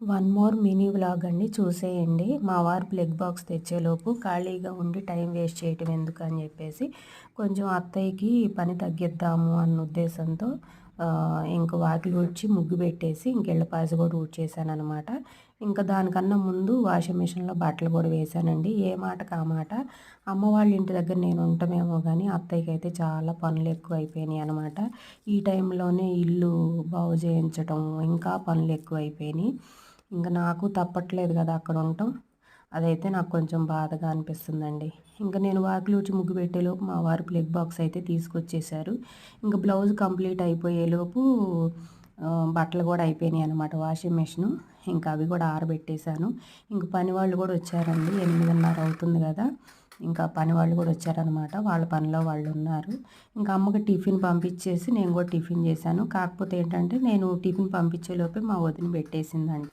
One more mini vlog అండి, చూసేయండి. మా వారు ప్లగ్ బాక్స్ తెచ్చేలోపు ఖాళీగా ఉండి టైం వేస్ట్ చేయటం ఎందుకు అని చెప్పేసి కొంచెం అత్తయ్యకి పని తగ్గిద్దాము అన్న ఉద్దేశంతో ఇంక వాకిలి ఊడ్చి ముగ్గు పెట్టేసి ఇంక ఇళ్ళపాసి కూడా ఊడ్చేసాననమాట. ఇంకా దానికన్నా ముందు వాషింగ్ మిషన్లో బట్టలు కూడా వేశానండి. ఏ మాటకు ఆ మాట, అమ్మ వాళ్ళ ఇంటి దగ్గర నేను ఉంటామేమో కానీ అత్తయ్యకి అయితే చాలా పనులు ఎక్కువ అయిపోయినాయి అనమాట. ఈ టైంలోనే ఇల్లు బాగు చేయించడం, ఇంకా పనులు ఎక్కువ అయిపోయినాయి. ఇంక నాకు తప్పట్లేదు కదా అక్కడ ఉండటం. అదైతే నాకు కొంచెం బాధగా అనిపిస్తుందండి. ఇంక నేను వాకిలి ముగ్గు పెట్టేలోపు మా వారు ప్లగ్ బాక్స్ అయితే తీసుకొచ్చేసారు. ఇంక బ్లౌజ్ కంప్లీట్ అయిపోయేలోపు బట్టలు కూడా అయిపోయినాయి అనమాట వాషింగ్ మిషను. ఇంకా అవి కూడా ఆరబెట్టేశాను. ఇంక పని వాళ్ళు కూడా వచ్చారండి. 8:30 అవుతుంది కదా. ఇంకా పని వాళ్ళు కూడా వచ్చారనమాట. వాళ్ళ పనిలో వాళ్ళు ఉన్నారు. ఇంకా అమ్మకి టిఫిన్ పంపించేసి నేను కూడా టిఫిన్ చేశాను. కాకపోతే ఏంటంటే నేను టిఫిన్ పంపించేలోపే మా వదిన పెట్టేసిందండి.